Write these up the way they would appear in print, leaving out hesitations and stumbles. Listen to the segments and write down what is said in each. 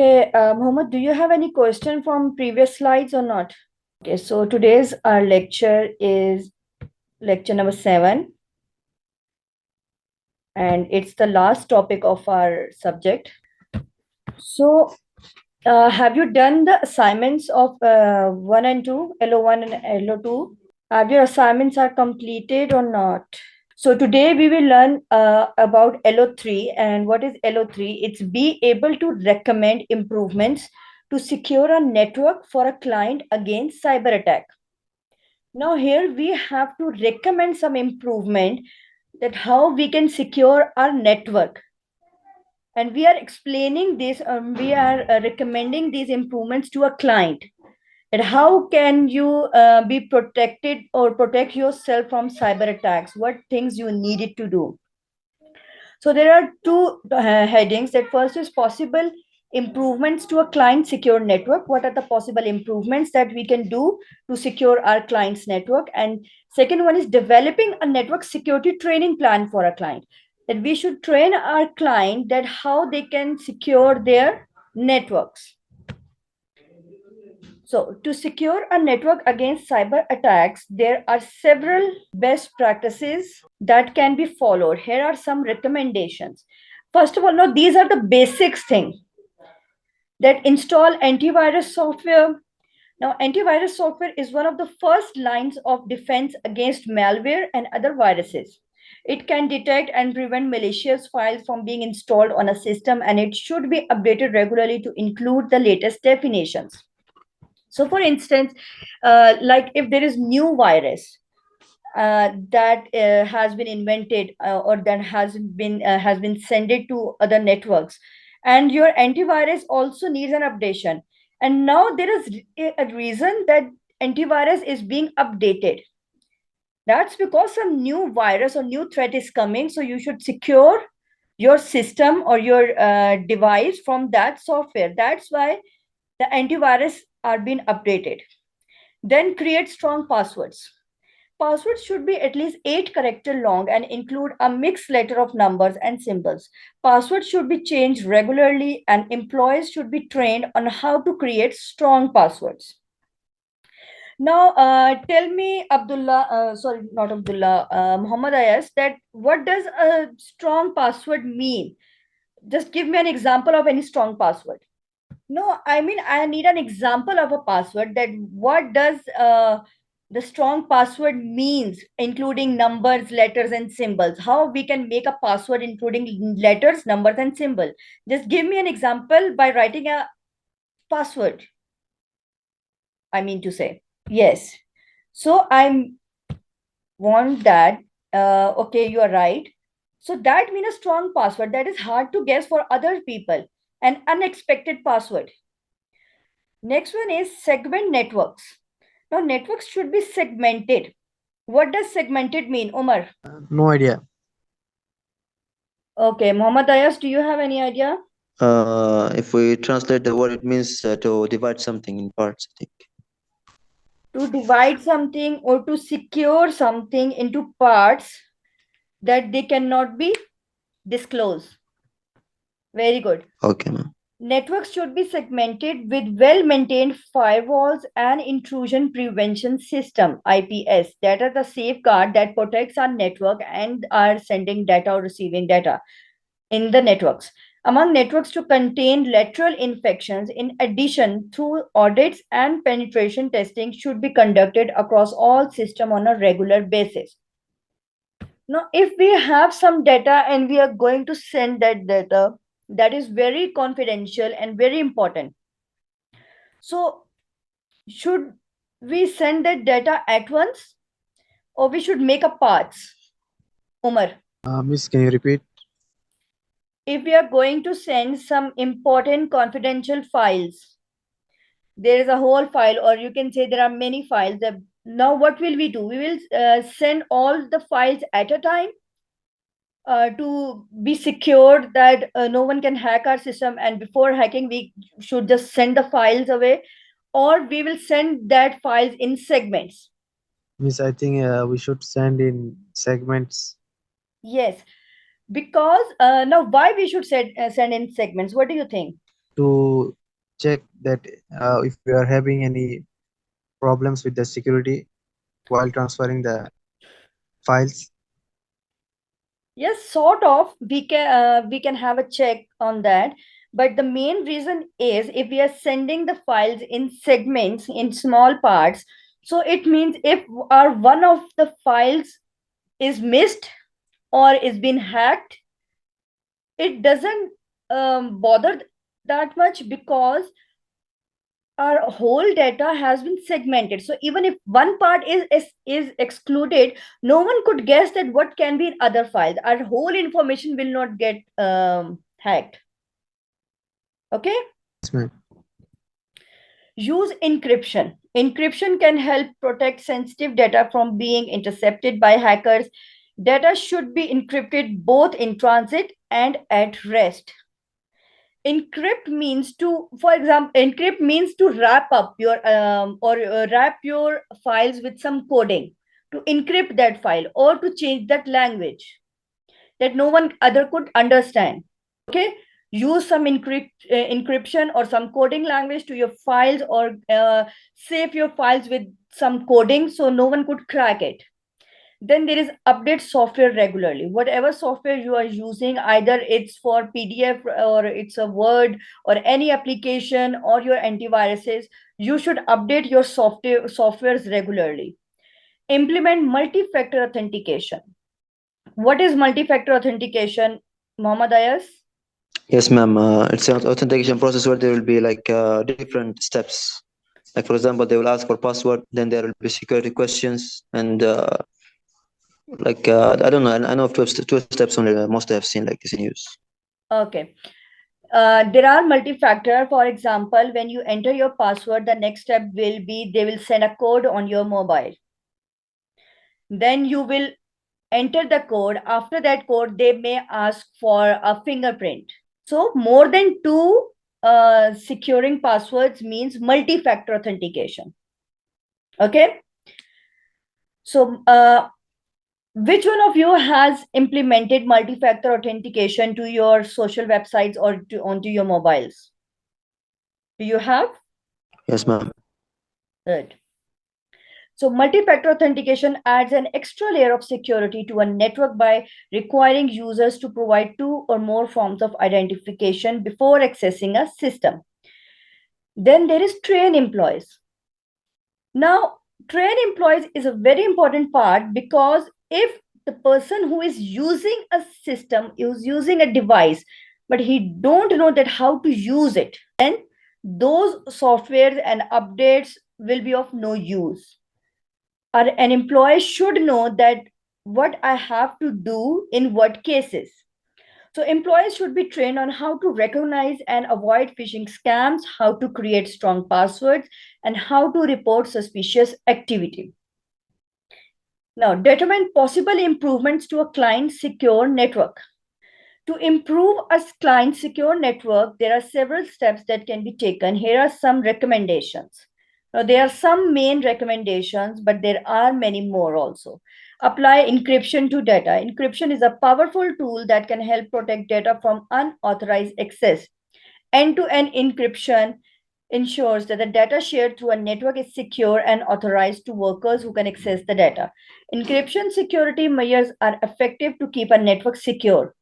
Okay, Mohammed, do you have any question from previous slides or not? Okay, so today's our lecture is lecture number 7, and it's the last topic of our subject. So, have you done the assignments of 1 and 2, LO1 and LO2? Have your assignments are completed or not? So today we will learn about LO3. And what is LO3? It's be able to recommend improvements to secure a network for a client against cyber attack. Now here we have to recommend some improvement that how we can secure our network. And we are explaining this, we are recommending these improvements to a client. And how can you be protected or protect yourself from cyber attacks? What things you needed to do? So there are two headings. That first is possible improvements to a client secure network. What are the possible improvements that we can do to secure our client's network? And second one is developing a network security training plan for a client. That we should train our client that how they can secure their networks. So, to secure a network against cyber attacks, there are several best practices that can be followed. Here are some recommendations. First of all, now these are the basics thing that install antivirus software. Now, antivirus software is one of the first lines of defense against malware and other viruses. It can detect and prevent malicious files from being installed on a system, and it should be updated regularly to include the latest definitions. So for instance, like if there is new virus that has been invented or that has been sent to other networks, and your antivirus also needs an updation, and now there is a reason that antivirus is being updated. That's because some new virus or new threat is coming, so you should secure your system or your device from that software. That's why the antivirus are being updated. Then create strong passwords. Passwords should be at least 8 characters long and include a mixed letter of numbers and symbols. Passwords should be changed regularly, and employees should be trained on how to create strong passwords. Now, tell me, not Abdullah, Muhammad Ayas, that what does a strong password mean? Just give me an example of any strong password. No, I mean, I need an example of a password that what does the strong password means, including numbers, letters, and symbols. How we can make a password including letters, numbers, and symbol. Just give me an example by writing a password. I mean to say, yes. So I want that. Okay, you are right. So that means a strong password that is hard to guess for other people. An unexpected password. Next one is segment networks. Now, networks should be segmented. What does segmented mean, Umar? No idea. Okay, Muhammad Ayas, do you have any idea? If we translate the word, it means to divide something in parts, I think. To divide something or to secure something into parts that they cannot be disclosed. Very good. Okay, ma'am. Networks should be segmented with well-maintained firewalls and intrusion prevention system, IPS, that are the safeguard that protects our network and are sending data or receiving data in the networks. Among networks to contain lateral infections, in addition, through audits and penetration testing should be conducted across all systems on a regular basis. Now, if we have some data and we are going to send that data, that is very confidential and very important. So, should we send that data at once or we should make a paths? Umar, Miss, can you repeat? if we are going to send some important confidential files, there is a whole file, or you can say there are many files. Now, what will we do? We will send all the files at a time to be secure that no one can hack our system, and before hacking we should just send the files away, or we will send that files in segments. Miss, I think we should send in segments. Yes, because now why we should send in segments? What do you think? to check that if we are having any problems with the security while transferring the files. Yes, sort of. We can have a check on that. But the main reason is if we are sending the files in segments, in small parts, so it means if our one of the files is missed or is been hacked, it doesn't bother that much because our whole data has been segmented. So even if one part is excluded, no one could guess that what can be in other files. Our whole information will not get hacked. Okay. Yes, ma'am. Use encryption. Encryption can help protect sensitive data from being intercepted by hackers. Data should be encrypted both in transit and at rest. Encrypt means to, for example, encrypt means to wrap up your or wrap your files with some coding, to encrypt that file or to change that language that no one other could understand. Okay. Use some encryption or some coding language to your files, or save your files with some coding so no one could crack it. Then there is update software regularly. Whatever software you are using, either it's for PDF or it's a Word or any application or your antiviruses, you should update your softwares regularly. Implement multi-factor authentication. What is multi-factor authentication, Mohammad Ayas? Yes, ma'am. It's an authentication process where there will be like different steps. Like for example, they will ask for password, then there will be security questions, and like I don't know. I know of two steps only. Most I have seen like this in use. Okay. There are multi-factor. For example, when you enter your password, the next step will be they will send a code on your mobile. Then you will enter the code. After that code, they may ask for a fingerprint. So more than two securing passwords means multi-factor authentication. Okay. So which one of you has implemented multi-factor authentication to your social websites or onto your mobiles? Do you have? Yes, ma'am. Good. So multi-factor authentication adds an extra layer of security to a network by requiring users to provide two or more forms of identification before accessing a system. Then there is train employees. Now, train employees is a very important part, because if the person who is using a system is using a device, but he don't know that how to use it, then those softwares and updates will be of no use. An employee should know that what I have to do in what cases. So employees should be trained on how to recognize and avoid phishing scams, how to create strong passwords, and how to report suspicious activity. Now, determine possible improvements to a client secure network. To improve a client secure network, there are several steps that can be taken. Here are some recommendations. Now, there are some main recommendations, but there are many more also. Apply encryption to data. Encryption is a powerful tool that can help protect data from unauthorized access. End-to-end encryption ensures that the data shared through a network is secure and authorized to workers who can access the data. Encryption security measures are effective to keep a network secure.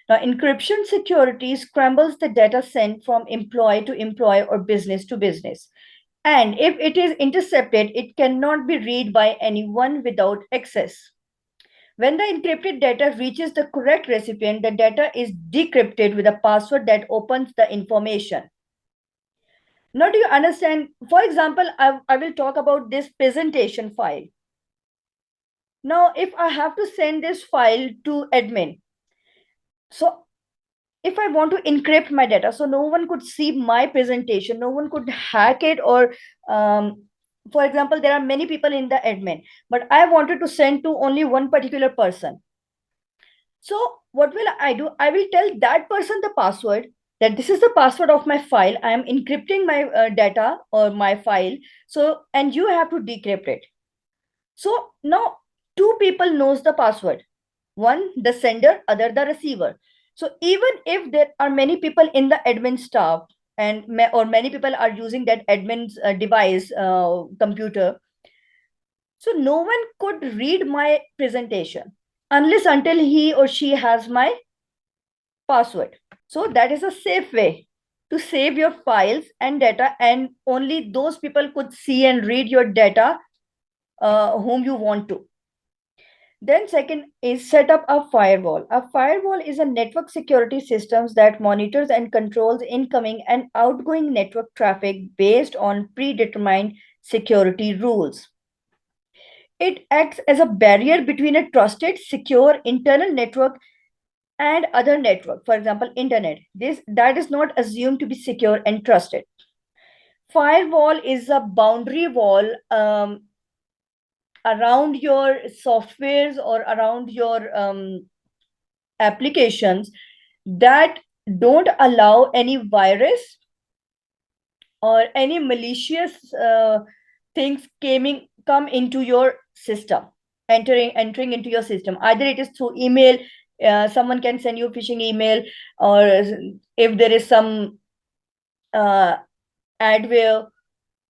Now, encryption security scrambles the data sent from employee to employee or business to business. And if it is intercepted, it cannot be read by anyone without access. When the encrypted data reaches the correct recipient, the data is decrypted with a password that opens the information. Now, do you understand? For example, I will talk about this presentation file. Now, if I have to send this file to admin, so if I want to encrypt my data so no one could see my presentation, no one could hack it, or for example, there are many people in the admin, but I wanted to send to only one particular person. So what will I do? I will tell that person the password, that this is the password of my file. I am encrypting my data or my file. So, and you have to decrypt it. So now two people knows the password. One, the sender, other, the receiver. So even if there are many people in the admin staff, and or many people are using that admin's device computer. So no one could read my presentation unless until he or she has my password. So that is a safe way to save your files and data, and only those people could see and read your data whom you want to. Then second is set up a firewall. A firewall is a network security systems that monitors and controls incoming and outgoing network traffic based on predetermined security rules. It acts as a barrier between a trusted, secure internal network and other network, for example internet, this that is not assumed to be secure and trusted. Firewall is a boundary wall around your softwares or around your applications that don't allow any virus or any malicious things come into your system, entering into your system. Either it is through email, someone can send you a phishing email, or if there is some adware,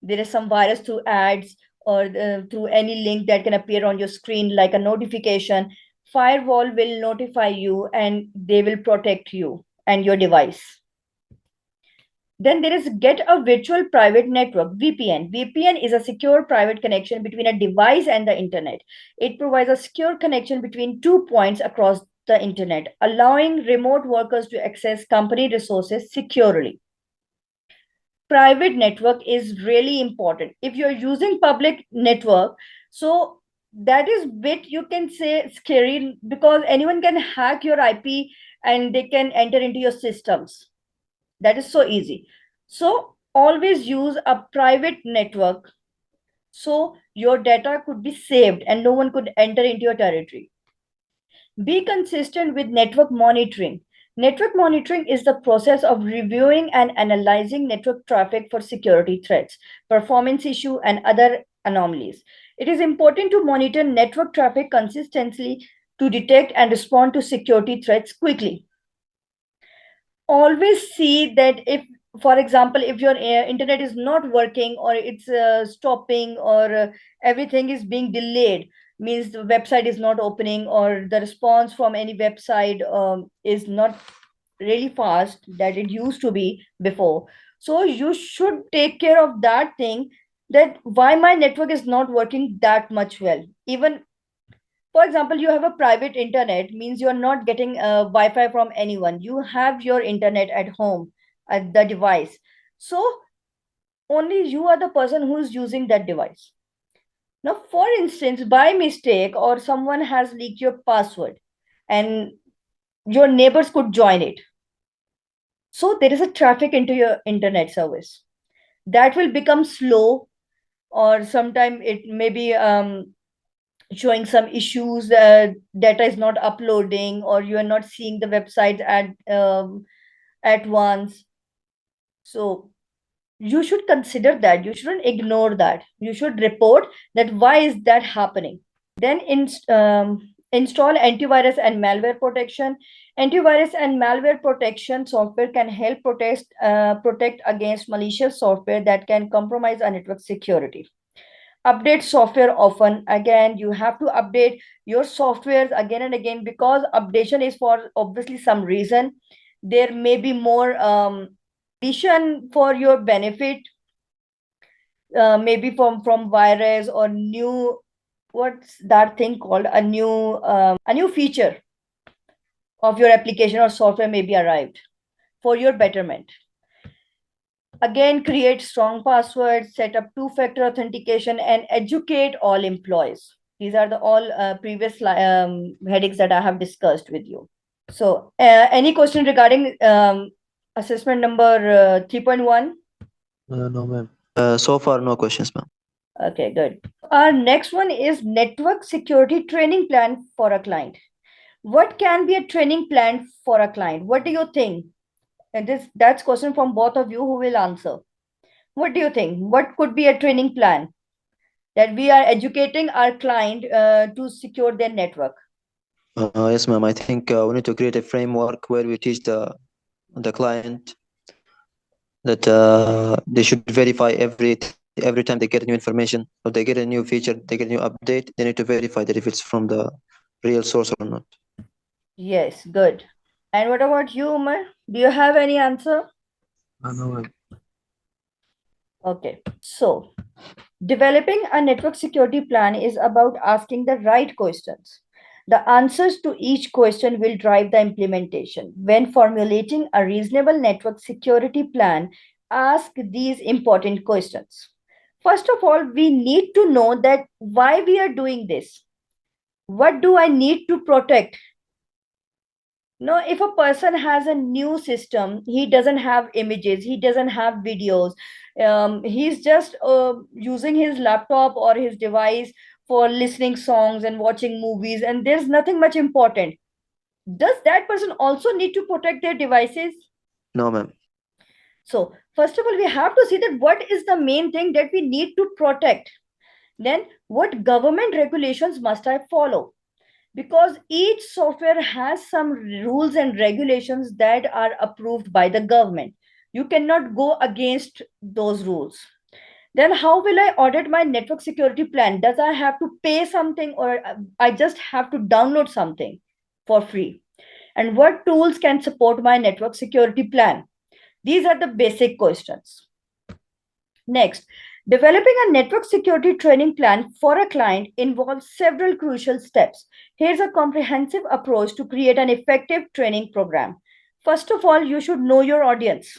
there is some virus through ads, or through any link that can appear on your screen like a notification. Firewall will notify you and they will protect you and your device. Then there is get a virtual private network, VPN. VPN is a secure private connection between a device and the internet. It provides a secure connection between 2 points across the internet, allowing remote workers to access company resources securely. Private network is really important. If you're using public network, so that is bit, you can say, scary, because anyone can hack your IP and they can enter into your systems. That is so easy. So always use a private network so your data could be saved and no one could enter into your territory. Be consistent with network monitoring. Network monitoring is the process of reviewing and analyzing network traffic for security threats, performance issue, and other anomalies. It is important to monitor network traffic consistently to detect and respond to security threats quickly. Always see that if, for example, if your internet is not working, or it's stopping, or everything is being delayed, means the website is not opening, or the response from any website is not really fast that it used to be before. So you should take care of that thing, that why my network is not working that much well. Even, for example, you have a private internet, means you're not getting wi-fi from anyone, you have your internet at home at the device, so only you are the person who's using that device. Now, for instance, by mistake, or someone has leaked your password and your neighbors could join it, so there is a traffic into your internet service that will become slow, or sometime it may be showing some issues, data is not uploading, or you are not seeing the websites at once. So you should consider that, you shouldn't ignore that, you should report that why is that happening. Then install antivirus and malware protection. Antivirus and malware protection software can help protect against malicious software that can compromise our network security. Update software often. Again, you have to update your softwares again and again, because updation is for obviously some reason. There may be more addition for your benefit, maybe from virus or new, what's that thing called, a new feature of your application or software may be arrived for your betterment. Again, create strong passwords, set up two-factor authentication, and educate all employees. These are the all previous headings that I have discussed with you. So, any question regarding assessment number 3.1? No, ma'am. So far, no questions, ma'am. Okay, good. Our next one is network security training plan for a client. What can be a training plan for a client? What do you think? And that's question from both of you who will answer. What do you think? What could be a training plan that we are educating our client to secure their network? Yes, ma'am. I think we need to create a framework where we teach the client that they should verify every time they get new information or they get a new feature, they get a new update, they need to verify that if it's from the real source or not. Yes, good. And what about you, Umar? Do you have any answer? No, ma'am. Okay, so developing a network security plan is about asking the right questions. The answers to each question will drive the implementation. When formulating a reasonable network security plan, ask these important questions. First of all, we need to know that why we are doing this. What do I need to protect? No, if a person has a new system, he doesn't have images, he doesn't have videos, he's just using his laptop or his device for listening songs and watching movies, and there's nothing much important. Does that person also need to protect their devices? No, ma'am. So, first of all, we have to see that what is the main thing that we need to protect. Then, what government regulations must I follow? Because each software has some rules and regulations that are approved by the government. You cannot go against those rules. Then how will I audit my network security plan? Does I have to pay something, or I just have to download something for free? And what tools can support my network security plan? These are the basic questions. Next, developing a network security training plan for a client involves several crucial steps. Here's a comprehensive approach to create an effective training program. First of all, you should know your audience.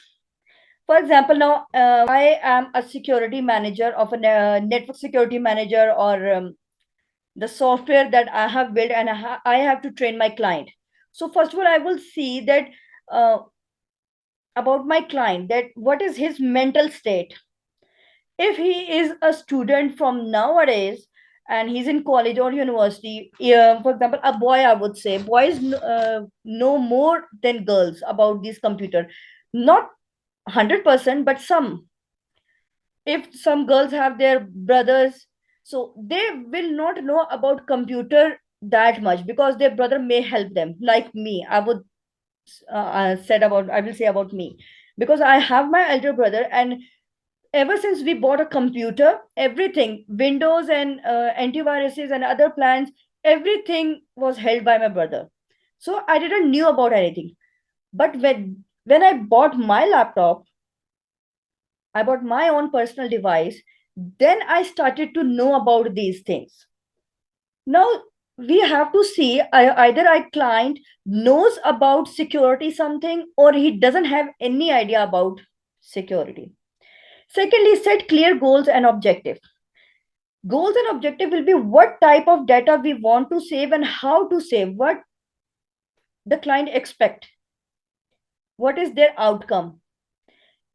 For example, now I am a security manager of a network security manager, or the software that I have built, and I have to train my client. So first of all, I will see that uh, about my client, that what is his mental state. If he is a student from nowadays and he's in college or university, for example, a boy, I would say boys know more than girls about this computer. Not 100%, but some. If some girls have their brothers, so they will not know about computer that much, because their brother may help them. Like me, I would I will say about me, because I have my elder brother, and ever since we bought a computer, everything, Windows and antiviruses and other plans, everything was held by my brother. So I didn't knew about anything. But when I bought my laptop, I bought my own personal device, then I started to know about these things. Now we have to see, either our client knows about security something, or he doesn't have any idea about security. Secondly, set clear goals and objectives. Goals and objective will be what type of data we want to save and how to save, what the client expect, what is their outcome.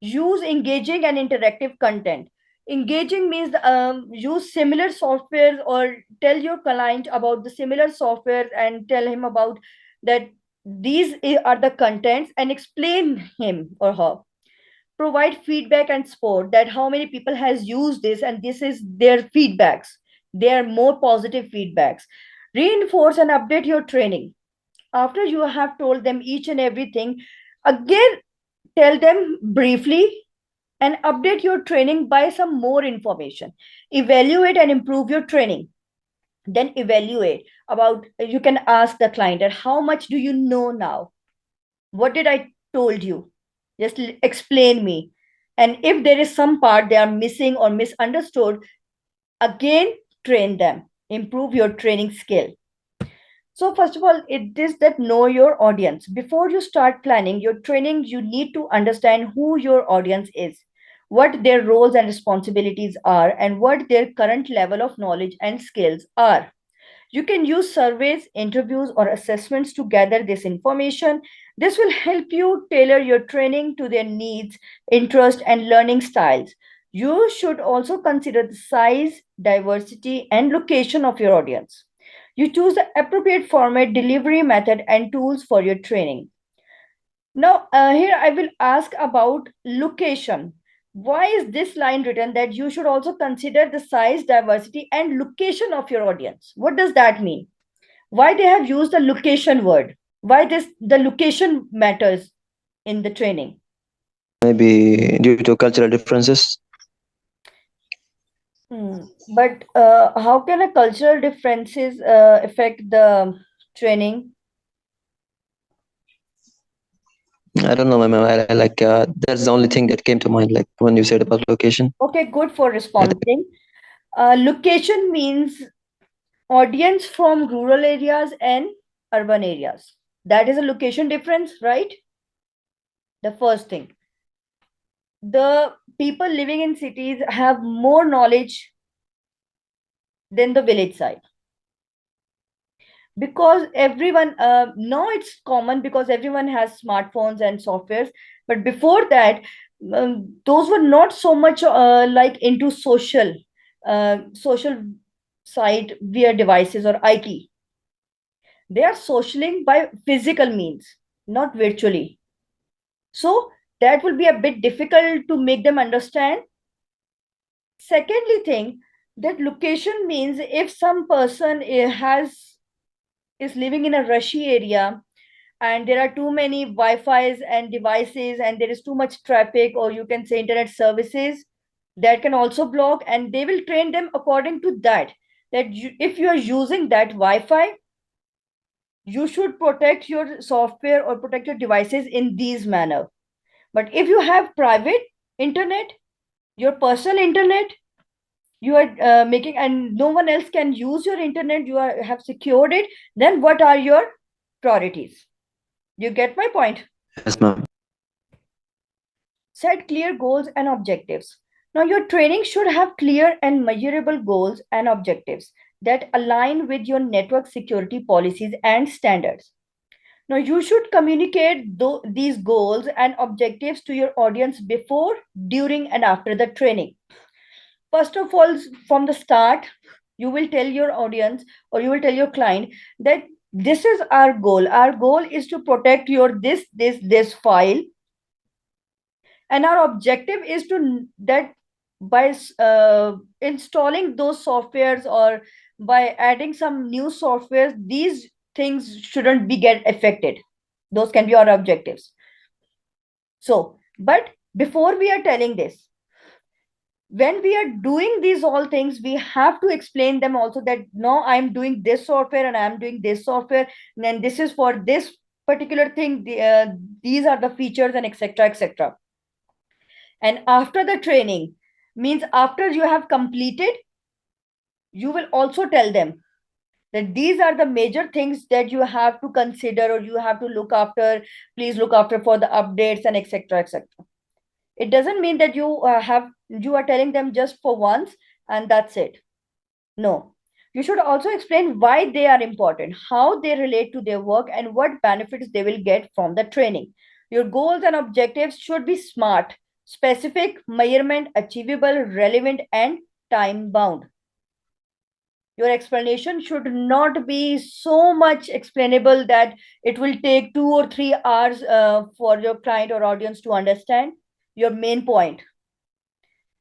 Use engaging and interactive content. Engaging means use similar softwares, or tell your client about the similar softwares and tell him about that these are the contents, and explain him or her. Provide feedback and support, that how many people has used this and this is their feedbacks. They are more positive feedbacks. Reinforce and update your training. After you have told them each and everything, again tell them briefly and update your training by some more information. Evaluate and improve your training. Then evaluate about, you can ask the client that how much do you know now? What did I told you? Just explain me. And if there is some part they are missing or misunderstood, again train them. Improve your training skill. So first of all, it is that know your audience. Before you start planning your training, you need to understand who your audience is, what their roles and responsibilities are, and what their current level of knowledge and skills are. You can use surveys, interviews, or assessments to gather this information. This will help you tailor your training to their needs, interest, and learning styles. You should also consider the size, diversity, and location of your audience. You choose the appropriate format, delivery method, and tools for your training. Now, here I will ask about location. Why is this line written that you should also consider the size, diversity, and location of your audience? What does that mean? Why they have used the location word? Why the location matters in the training? maybe due to cultural differences. But how can a cultural differences affect the training? I don't know, ma'am. I like that's the only thing that came to mind, like when you said about location. Okay, good for I think, responding. Location means audience from rural areas and urban areas. That is a location difference, right? The first thing. The people living in cities have more knowledge than the village side, because everyone now it's common because everyone has smartphones and softwares. But before that, those were not so much like into social side via devices or IT. They are socialing by physical means, not virtually. So that will be a bit difficult to make them understand. Secondly thing, that location means if some person has is living in a rushy area, and there are too many wi-fi's and devices, and there is too much traffic, or you can say internet services, that can also block, and they will train them according to that, if you are using that wi-fi, you should protect your software or protect your devices in these manner. But if you have private internet, your personal internet, you are making, and no one else can use your internet, you have secured it, then what are your priorities? You get my point? yes, ma'am. Set clear goals and objectives. Now, your training should have clear and measurable goals and objectives that align with your network security policies and standards. Now, you should communicate these goals and objectives to your audience before, during, and after the training. First of all, from the start, you will tell your audience, or you will tell your client, that this is our goal. Our goal is to protect your this file, and our objective is to that by installing those softwares, or by adding some new softwares, these things shouldn't be get affected. Those can be our objectives. So, but before we are telling this, when we are doing these all things, we have to explain them also, that no, I'm doing this software and I'm doing this software, and then this is for this particular thing, these are the features, and etc etc. And after the training, means after you have completed, you will also tell them that these are the major things that you have to consider, or you have to look after. Please look after for the updates and etc etc. It doesn't mean that you are telling them just for once and that's it. No, you should also explain why they are important, how they relate to their work, and what benefits they will get from the training. Your goals and objectives should be smart, specific, measurement, achievable, relevant, and time bound. Your explanation should not be so much explainable that it will take 2 or 3 hours for your client or audience to understand your main point.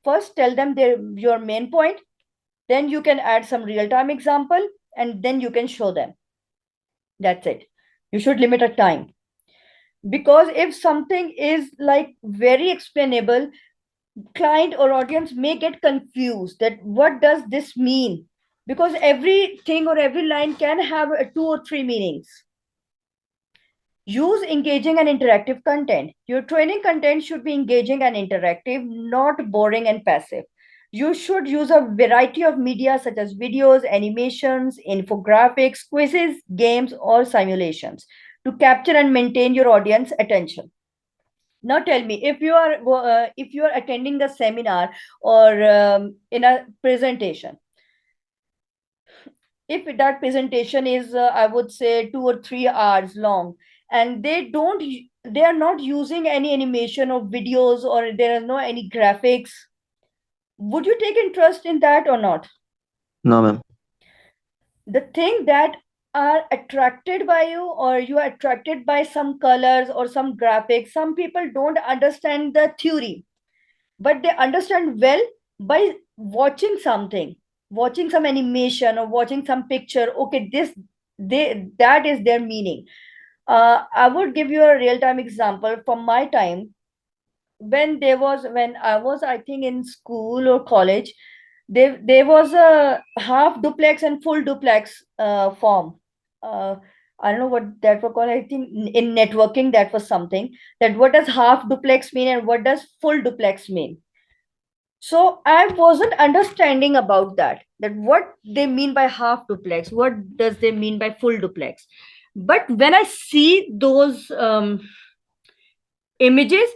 First, tell them your main point, then you can add some real time example, and then you can show them. That's it. You should limit a time, because if something is like very explainable, client or audience may get confused that what does this mean, because everything or every line can have 2 or 3 meanings. Use engaging and interactive content. Your training content should be engaging and interactive, not boring and passive. You should use a variety of media such as videos, animations, infographics, quizzes, games, or simulations to capture and maintain your audience attention. Now tell me, if you are attending a seminar or in a presentation, if that presentation is I would say 2 or 3 hours long, and they are not using any animation or videos, or there are no any graphics, would you take interest in that or not? No, ma'am. The thing that are attracted by you, or you are attracted by some colors or some graphics, some people don't understand the theory, but they understand well by watching something, watching some animation or watching some picture. Okay, this they that is their meaning. I would give you a real time example from my time. when I was, I think, in school or college, there was a half duplex and full duplex form. uh, I don't know what that was called. I think in networking that was something, that what does half duplex mean and what does full duplex mean. So I wasn't understanding about that what they mean by half duplex, what does they mean by full duplex. But when I see those images,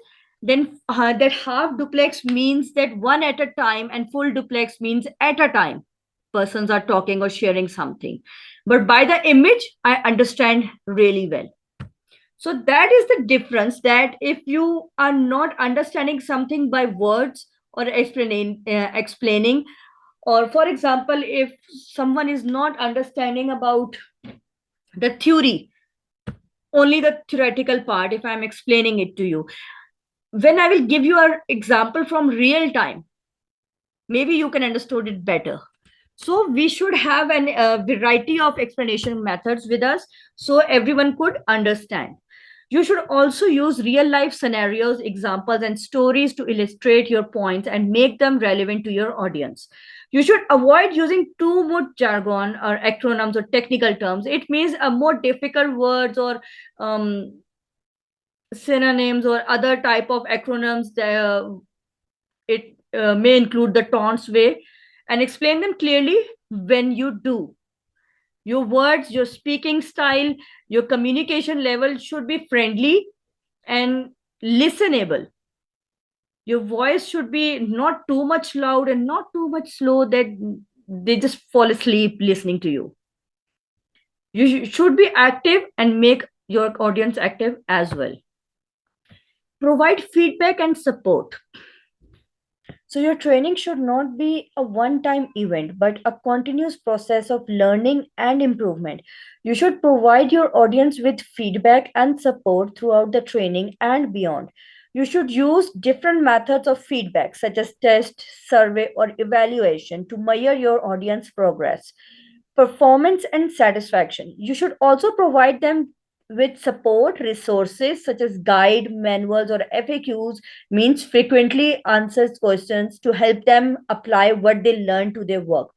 then that half duplex means that one at a time, and full duplex means at a time persons are talking or sharing something. But by the image I understand really well. So that is the difference, that if you are not understanding something by words or explaining, or for example, if someone is not understanding about the theory, only the theoretical part, if I'm explaining it to you, when I will give you an example from real time, maybe you can understand it better. So we should have a variety of explanation methods with us, so everyone could understand. You should also use real life scenarios, examples, and stories to illustrate your points and make them relevant to your audience. You should avoid using too much jargon or acronyms or technical terms. It means a more difficult words or um, synonyms or other type of acronyms. It may include the taunts way, and explain them clearly. When you do, your words, your speaking style, your communication level should be friendly and listenable. Your voice should be not too much loud and not too much slow that they just fall asleep listening to you. You should be active and make your audience active as well. Provide feedback and support. So, your training should not be a one time event, but a continuous process of learning and improvement. You should provide your audience with feedback and support throughout the training and beyond. You should use different methods of feedback, such as test, survey, or evaluation, to measure your audience progress, performance, and satisfaction. You should also provide them with support resources such as guide manuals or FAQs, means frequently answers questions, to help them apply what they learn to their work.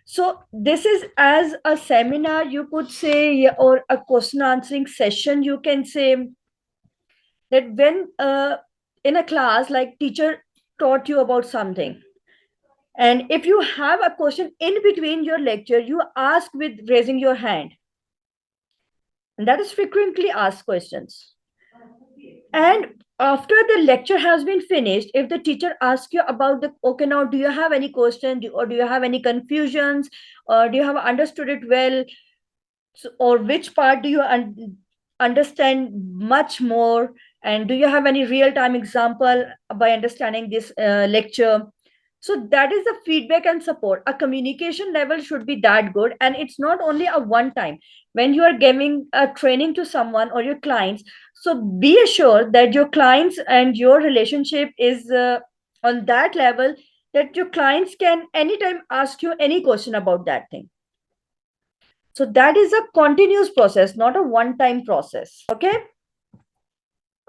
So this is as a seminar, you could say, yeah, or a question answering session, you can say, that when in a class, like teacher taught you about something, and if you have a question in between your lecture, you ask with raising your hand, and that is frequently asked questions. And after the lecture has been finished, if the teacher asks you about the, okay, now do you have any question, or do you have any confusions, or do you have understood it well, so, or which part do you understand much more, and do you have any real time example by understanding this lecture. So that is the feedback and support. A communication level should be that good, and it's not only a one time. When you are giving a training to someone or your clients, so be assured that your clients and your relationship is on that level, that your clients can anytime ask you any question about that thing. So that is a continuous process, not a one time process. Okay.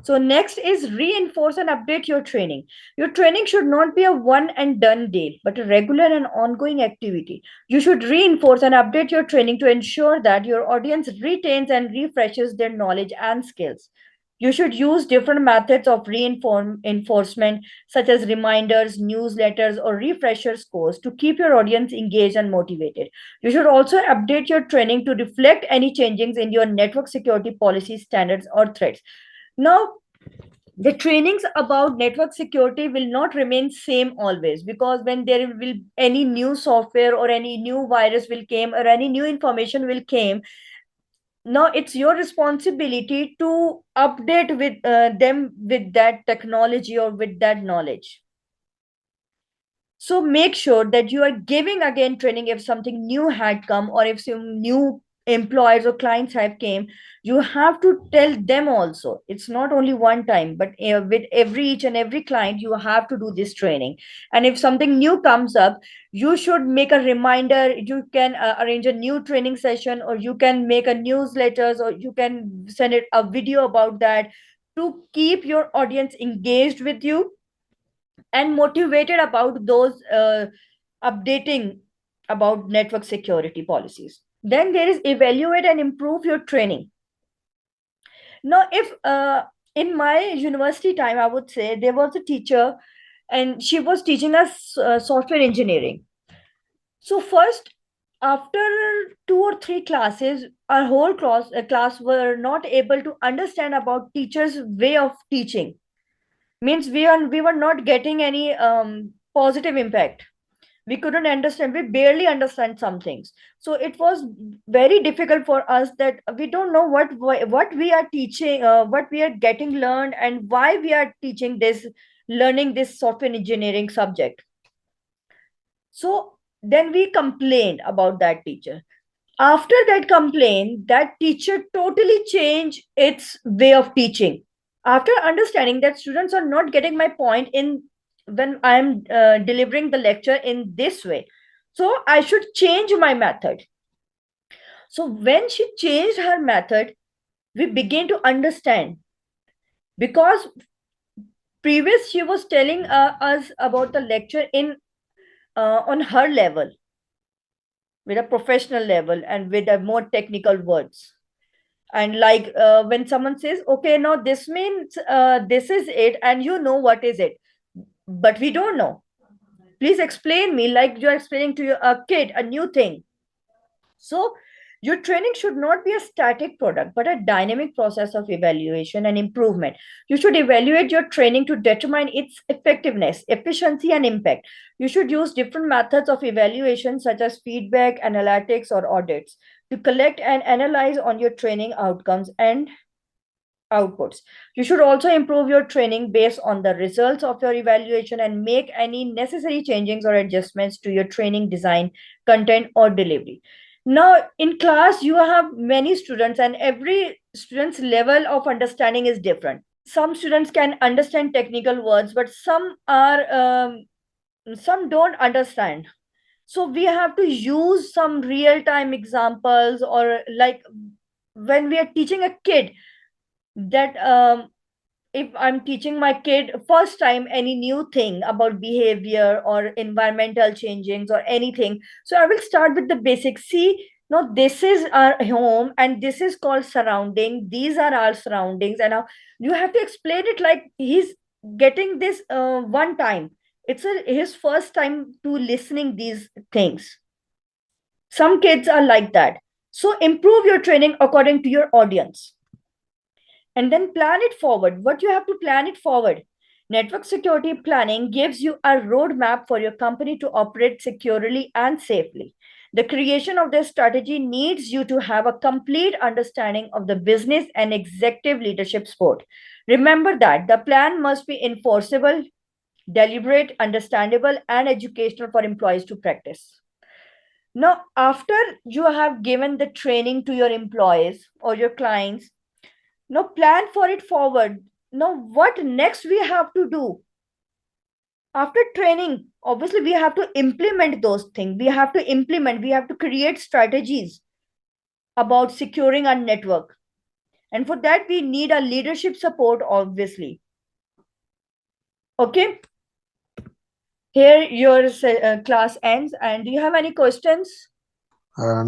So next is reinforce and update your training. Your training should not be a one and done deal, but a regular and ongoing activity. You should reinforce and update your training to ensure that your audience retains and refreshes their knowledge and skills. You should use different methods of reinforcement, such as reminders, newsletters, or refresher scores, to keep your audience engaged and motivated. You should also update your training to reflect any changes in your network security policies, standards, or threats. Now, the trainings about network security will not remain same always, because when there will any new software or any new virus will came or any new information will came, now it's your responsibility to update with them with that technology or with that knowledge. So make sure that you are giving again training if something new had come, or if some new employers or clients have came, you have to tell them also. It's not only one time, but with every each and every client you have to do this training. And if something new comes up, you should make a reminder. You can arrange a new training session, or you can make a newsletters, or you can send it a video about that, to keep your audience engaged with you and motivated about those updating about network security policies. Then there is evaluate and improve your training. Now, if in my university time, I would say there was a teacher and she was teaching us software engineering. So first, after 2 or 3 classes, our whole class were not able to understand about teachers' way of teaching. Means we were not getting any positive impact. We couldn't understand. We barely understand some things. So it was very difficult for us that we don't know what we are teaching, what we are getting learned, and why we are teaching this, learning this software engineering subject. So then we complained about that teacher. After that complaint, that teacher totally changed its way of teaching. After understanding that students are not getting my point in when I'm delivering the lecture in this way, so I should change my method. So when she changed her method, we begin to understand, because previous she was telling us about the lecture in on her level, with a professional level and with a more technical words. And like when someone says, okay, now this means this is it, and you know what is it, but we don't know. Please explain me, like you're explaining to a kid a new thing. So your training should not be a static product, but a dynamic process of evaluation and improvement. You should evaluate your training to determine its effectiveness, efficiency, and impact. You should use different methods of evaluation, such as feedback, analytics, or audits, to collect and analyze on your training outcomes and outputs. You should also improve your training based on the results of your evaluation and make any necessary changes or adjustments to your training design, content, or delivery. Now, in class, you have many students, and every student's level of understanding is different. Some students can understand technical words, but some don't understand. So we have to use some real time examples, or like when we are teaching a kid, that if I'm teaching my kid first time any new thing about behavior or environmental changings or anything, so I will start with the basics. See, no, this is our home and this is called surrounding, these are our surroundings, and now you have to explain it like he's getting this one time. It's his first time to listening these things. Some kids are like that. So improve your training according to your audience, and then plan it forward. What you have to plan it forward. Network security planning gives you a roadmap for your company to operate securely and safely. The creation of this strategy needs you to have a complete understanding of the business and executive leadership support. Remember that the plan must be enforceable, deliberate, understandable, and educational for employees to practice. Now, after you have given the training to your employees or your clients, now plan for it forward. Now what next we have to do after training? Obviously we have to implement those things. We have to create strategies about securing our network, and for that we need a leadership support, obviously. Okay, here your class ends, and do you have any questions? No,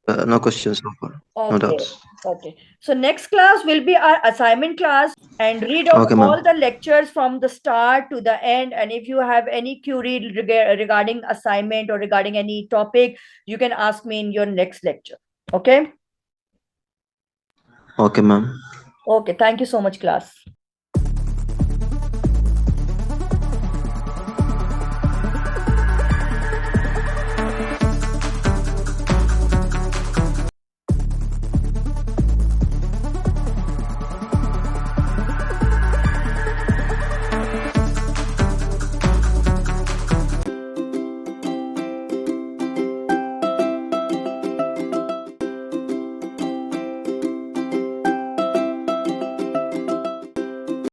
ma'am. No questions so far. No Okay. doubts. Okay. So next class will be our assignment class, and read out Okay, ma'am. all the lectures from the start to the end. And if you have any query regarding assignment or regarding any topic, you can ask me in your next lecture. Okay. Okay, ma'am. Okay. Thank you so much, class.